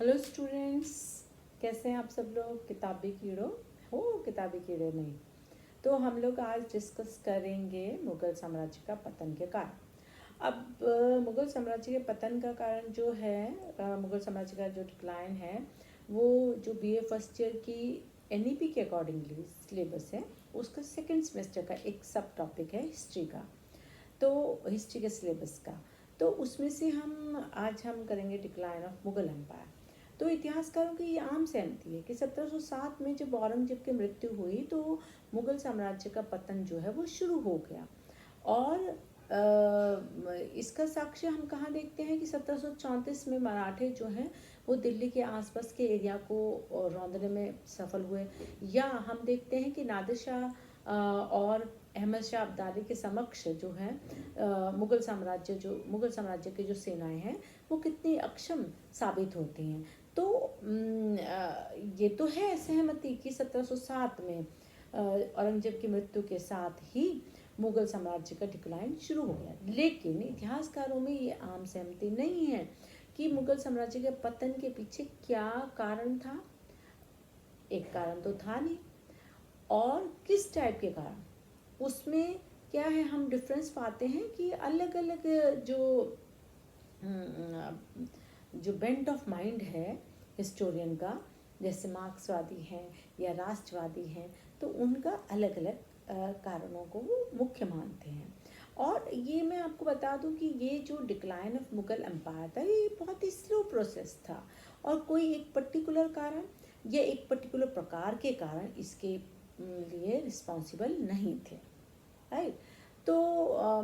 Hello students, कैसे हैं आप सब लोग। किताबी कीड़ों हो, किताबी कीड़े नहीं। तो हम लोग आज डिस्कस करेंगे मुग़ल साम्राज्य का पतन के कारण। अब मुग़ल साम्राज्य के पतन का कारण जो है, मुग़ल साम्राज्य का जो डिक्लाइन है, वो जो बीए फर्स्ट ईयर की एनईपी के अकॉर्डिंगली सिलेबस है, उसका सेकेंड सेमेस्टर का एक सब टॉपिक है हिस्ट्री का। तो हिस्ट्री के सिलेबस का, तो उसमें से आज हम करेंगे डिक्लाइन ऑफ मुग़ल एम्पायर। तो इतिहासकारों की ये आम सहमति है कि 1707 में जब औरंगजेब की मृत्यु हुई तो मुग़ल साम्राज्य का पतन जो है वो शुरू हो गया। और इसका साक्ष्य हम कहाँ देखते हैं कि 1734 में मराठे जो हैं वो दिल्ली के आसपास के एरिया को रौंदने में सफल हुए। या हम देखते हैं कि नादिर शाह और अहमद शाह अब्दाली के समक्ष जो है मुग़ल साम्राज्य की जो सेनाएं हैं वो कितनी अक्षम साबित होती हैं। तो ये तो है सहमति कि 1707 में औरंगजेब की मृत्यु के साथ ही मुग़ल साम्राज्य का डिक्लाइन शुरू हो गया। लेकिन इतिहासकारों में ये आम सहमति नहीं है कि मुग़ल साम्राज्य के पतन के पीछे क्या कारण था। एक कारण तो था नहीं, और किस टाइप के कारण, उसमें क्या है हम डिफरेंस पाते हैं कि अलग अलग जो बेंट ऑफ माइंड है हिस्टोरियन का, जैसे मार्क्सवादी हैं या राष्ट्रवादी हैं, तो उनका अलग अलग कारणों को वो मुख्य मानते हैं। और ये मैं आपको बता दूं कि ये जो डिक्लाइन ऑफ मुग़ल एम्पायर था ये बहुत ही स्लो प्रोसेस था, और कोई एक पर्टिकुलर कारण या एक पर्टिकुलर प्रकार के कारण इसके लिए रिस्पॉन्सिबल नहीं थे, राइट। तो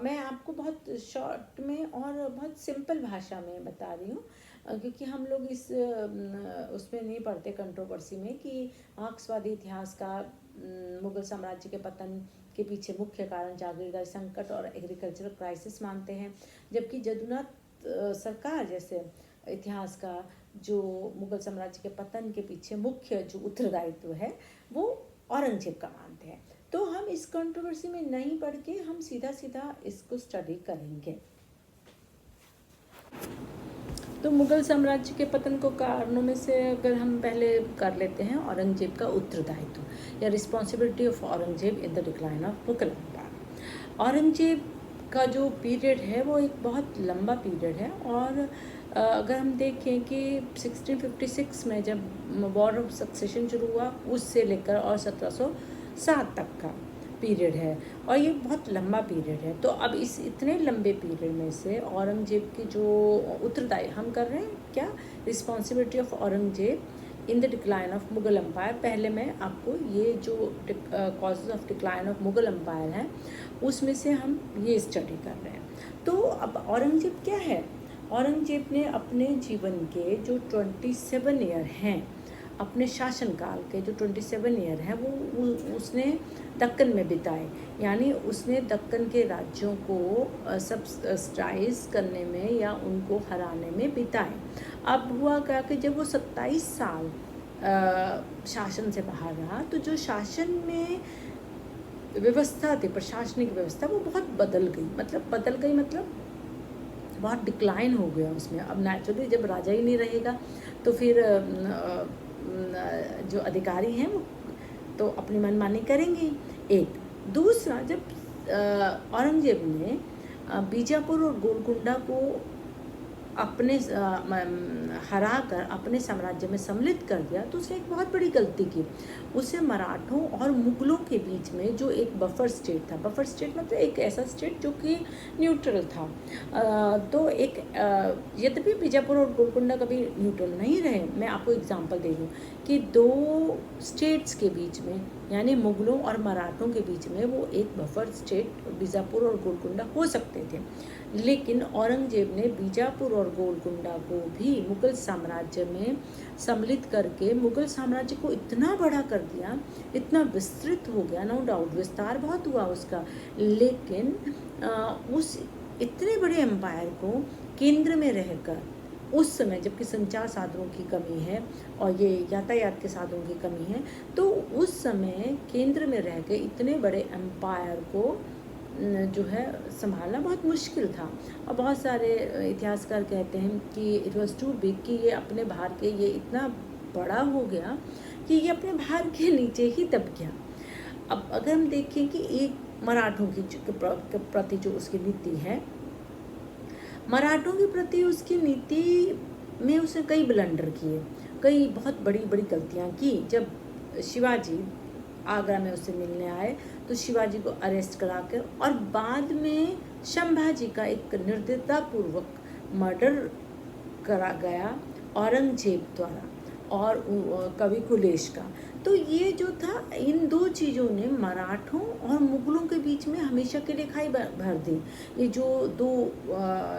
मैं आपको बहुत शॉर्ट में और बहुत सिंपल भाषा में बता रही हूँ, क्योंकि हम लोग इस उसमें नहीं पढ़ते कंट्रोवर्सी में कि मार्क्सवादी इतिहास का मुग़ल साम्राज्य के पतन के पीछे मुख्य कारण जागीरदारी संकट और एग्रीकल्चरल क्राइसिस मानते हैं, जबकि जदुनाथ सरकार जैसे इतिहास का जो मुग़ल साम्राज्य के पतन के पीछे मुख्य जो उत्तरदायित्व है वो औरंगजेब का मानते हैं। तो हम इस कंट्रोवर्सी में नहीं पढ़ के हम सीधा सीधा इसको स्टडी करेंगे। तो मुग़ल साम्राज्य के पतन को कारणों में से अगर हम पहले कर लेते हैं औरंगजेब का उत्तरदायित्व या responsibility of Aurangzeb in the decline of Mughal empire. Aurangzeb का जो पीरियड है वो एक बहुत लंबा पीरियड है, और अगर हम देखें कि 1656 में जब वॉर ऑफ सक्सेशन शुरू हुआ उससे लेकर और 1707 तक का पीरियड है, और ये बहुत लंबा पीरियड है। तो अब इस इतने लंबे पीरियड में से औरंगजेब की जो उत्तरदायी हम कर रहे हैं क्या, responsibility of Aurangzeb in the decline of Mughal empire. पहले मैं आपको ये जो causes of decline of Mughal empire हैं उसमें से हम ये स्टडी कर रहे हैं। तो अब औरंगजेब क्या है, औरंगजेब ने अपने जीवन के जो 27 ईयर हैं, अपने शासनकाल के जो 27 ईयर हैं वो उसने दक्कन में बिताए। यानी उसने दक्कन के राज्यों को सब्सिडाइज करने में या उनको हराने में बिताए। अब हुआ क्या कि जब वो 27 साल शासन से बाहर रहा तो जो शासन में व्यवस्था थी, प्रशासनिक व्यवस्था, वो बहुत बदल गई, मतलब बहुत डिक्लाइन हो गया उसमें। अब नेचुरली जब राजा ही नहीं रहेगा तो फिर जो अधिकारी हैं वो तो अपनी मनमानी करेंगे। एक दूसरा, जब औरंगजेब ने बीजापुर और गोलकुंडा को अपने हरा कर अपने साम्राज्य में सम्मिलित कर दिया तो उसने एक बहुत बड़ी गलती की। उसे मराठों और मुगलों के बीच में जो एक बफर स्टेट था, बफर स्टेट मतलब एक ऐसा स्टेट जो कि न्यूट्रल था, तो एक यद्यपि बीजापुर और गोलकुंडा कभी न्यूट्रल नहीं रहे। मैं आपको एग्जांपल दे दूँ कि दो स्टेट्स के बीच में यानी मुगलों और मराठों के बीच में वो एक बफर स्टेट बीजापुर और गोलकुंडा हो सकते थे, लेकिन औरंगजेब ने बीजापुर और गोलकुंडा को भी मुग़ल साम्राज्य में सम्मिलित करके मुग़ल साम्राज्य को इतना बड़ा कर दिया, इतना विस्तृत हो गया। नो डाउट विस्तार बहुत हुआ उसका, लेकिन उस इतने बड़े एम्पायर को केंद्र में रहकर उस समय जबकि संचार साधनों की कमी है और ये यातायात के साधनों की कमी है, तो उस समय केंद्र में रह के इतने बड़े एम्पायर को जो है संभालना बहुत मुश्किल था। और बहुत सारे इतिहासकार कहते हैं कि इट वॉज टू बिग, कि ये अपने भार के ये इतना बड़ा हो गया कि ये अपने भार के नीचे ही दब गया। अब अगर हम देखें कि एक मराठों की प्रति जो उसकी नीति है, मराठों के प्रति उसकी नीति में उसने कई ब्लंडर किए, कई बहुत बड़ी बड़ी गलतियां की। जब शिवाजी आगरा में उससे मिलने आए तो शिवाजी को अरेस्ट करा कर और बाद में संभाजी का एक निर्दयतापूर्वक मर्डर करा गया औरंगजेब द्वारा और कवि कुलेश का। तो ये जो था, इन दो चीज़ों ने मराठों और मुगलों के बीच में हमेशा के लिए खाई भर दी। ये जो दो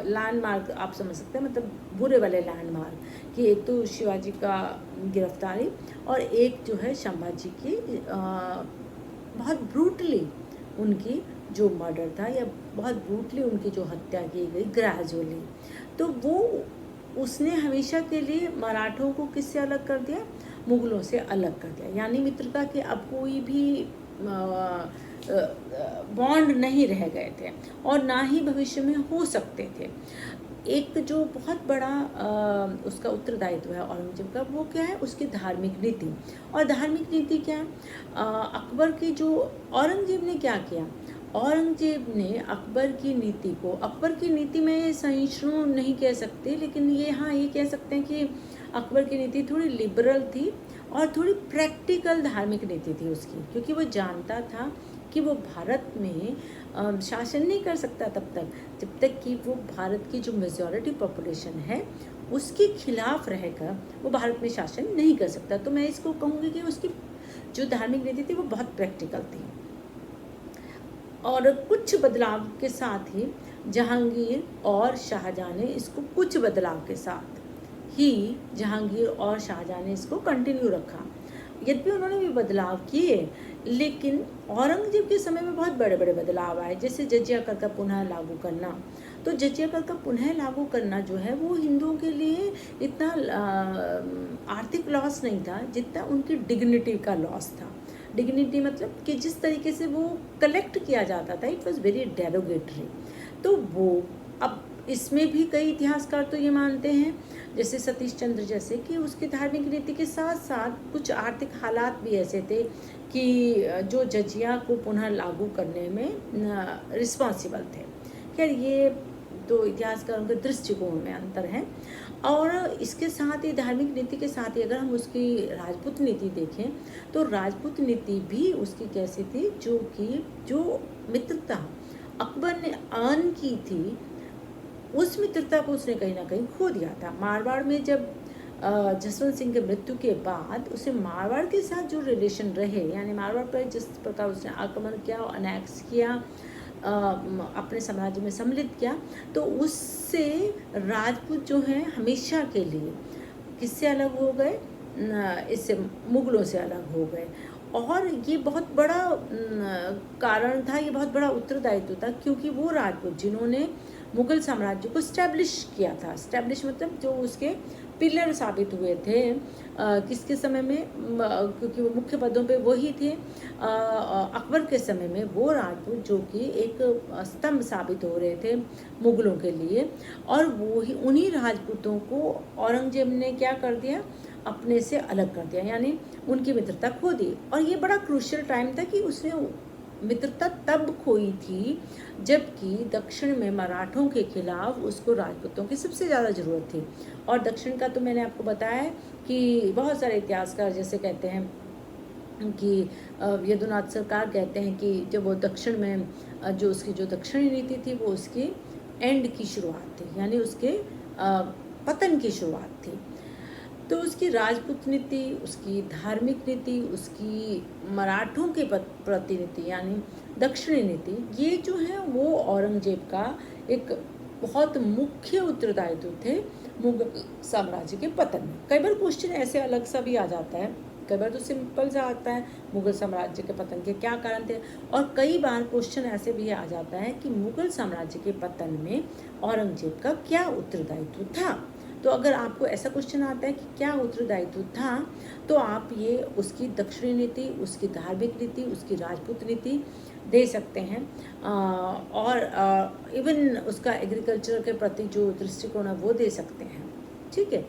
लैंडमार्क आप समझ सकते हैं, मतलब बुरे वाले लैंडमार्क, कि एक तो शिवाजी का गिरफ्तारी और एक जो है संभाजी की बहुत ब्रूटली उनकी जो मर्डर था, या बहुत ब्रूटली उनकी जो हत्या की गई ग्रेजुअली। तो वो उसने हमेशा के लिए मराठों को किससे अलग कर दिया? मुगलों से अलग कर दिया। यानी मित्रता के अब कोई भी बॉन्ड नहीं रह गए थे और ना ही भविष्य में हो सकते थे। एक जो बहुत बड़ा उसका उत्तरदायित्व है औरंगजेब का, वो क्या है? उसकी धार्मिक नीति। और धार्मिक नीति क्या है? अकबर की जो, औरंगजेब ने क्या किया? औरंगजेब ने अकबर की नीति को, अकबर की नीति में सहिष्णु नहीं कह सकते, लेकिन ये हाँ ये कह सकते हैं कि अकबर की नीति थोड़ी लिबरल थी और थोड़ी प्रैक्टिकल धार्मिक नीति थी उसकी, क्योंकि वो जानता था कि वो भारत में शासन नहीं कर सकता तब तक जब तक कि वो भारत की जो मेजॉरिटी पॉपुलेशन है उसके खिलाफ रहकर वो भारत में शासन नहीं कर सकता। तो मैं इसको कहूँगी कि उसकी जो धार्मिक नीति थी वो बहुत प्रैक्टिकल थी। और कुछ बदलाव के साथ ही जहांगीर और शाहजहां ने इसको, कुछ बदलाव के साथ ही जहांगीर और शाहजहां ने इसको कंटिन्यू रखा। यद्यपि उन्होंने भी बदलाव किए, लेकिन औरंगजेब के समय में बहुत बड़े बड़े बदलाव आए, जैसे जजिया कर का पुनः लागू करना। तो जजिया कर का पुनः लागू करना जो है वो हिंदुओं के लिए इतना आर्थिक लॉस नहीं था जितना उनकी डिग्निटी का लॉस था। डिग्निटी मतलब कि जिस तरीके से वो कलेक्ट किया जाता था, इट वॉज वेरी डेरोगेटरी। तो वो अब इसमें भी कई इतिहासकार तो ये मानते हैं, जैसे सतीश चंद्र जैसे, कि उसकी धार्मिक नीति के साथ साथ कुछ आर्थिक हालात भी ऐसे थे कि जो जजिया को पुनः लागू करने में रिस्पॉन्सिबल थे। खैर ये तो इतिहासकारों के दृष्टिकोण में अंतर है। और इसके साथ ही धार्मिक नीति के साथ ही अगर हम उसकी राजपूत नीति देखें तो राजपूत नीति भी उसकी कैसी थी, जो मित्रता अकबर ने अर्न की थी, उस मित्रता को उसने कहीं ना कहीं खो दिया था। मारवाड़ में जब जसवंत सिंह के मृत्यु के बाद उसे मारवाड़ के साथ जो रिलेशन रहे, यानी मारवाड़ पर जिस प्रकार उसने आक्रमण किया और अनेक्स किया, अपने साम्राज्य में सम्मिलित किया, तो उससे राजपूत जो हैं हमेशा के लिए किससे अलग हो गए? इससे मुगलों से अलग हो गए। और ये बहुत बड़ा कारण था, ये बहुत बड़ा उत्तरदायित्व था, क्योंकि वो राजपूत जिन्होंने मुगल साम्राज्य को स्टैब्लिश किया था, स्टैब्लिश मतलब जो उसके पिलर साबित हुए थे किसके समय में, क्योंकि वो मुख्य पदों पे वही थे। अकबर के समय में वो राजपूत जो कि एक स्तंभ साबित हो रहे थे मुगलों के लिए, और वो ही उन्हीं राजपूतों को औरंगजेब ने क्या कर दिया? अपने से अलग कर दिया, यानी उनकी मित्रता खो दी। और ये बड़ा क्रूशियल टाइम था कि उसने मित्रता तब खोई थी जबकि दक्षिण में मराठों के खिलाफ उसको राजपूतों की सबसे ज़्यादा ज़रूरत थी। और दक्षिण का तो मैंने आपको बताया है कि बहुत सारे इतिहासकार जैसे कहते हैं कि यदुनाथ सरकार कहते हैं कि जब वो दक्षिण में जो उसकी जो दक्षिणी नीति थी वो उसकी एंड की शुरुआत थी, यानी उसके पतन की शुरुआत थी। तो उसकी राजपूत नीति, उसकी धार्मिक नीति, उसकी मराठों के प्रति नीति यानी दक्षिणी नीति, ये जो है वो औरंगजेब का एक बहुत मुख्य उत्तरदायित्व थे मुगल साम्राज्य के पतन में। कई बार क्वेश्चन ऐसे अलग सा भी आ जाता है, कई बार तो सिंपल सा आता है मुगल साम्राज्य के पतन के क्या कारण थे, और कई बार क्वेश्चन ऐसे भी आ जाता है कि मुगल साम्राज्य के पतन में औरंगजेब का क्या उत्तरदायित्व था। तो अगर आपको ऐसा क्वेश्चन आता है कि क्या उत्तरदायित्व था, तो आप ये उसकी दक्षिणी नीति, उसकी धार्मिक नीति, उसकी राजपूत नीति दे सकते हैं। और इवन उसका एग्रीकल्चर के प्रति जो दृष्टिकोण है वो दे सकते हैं। ठीक है।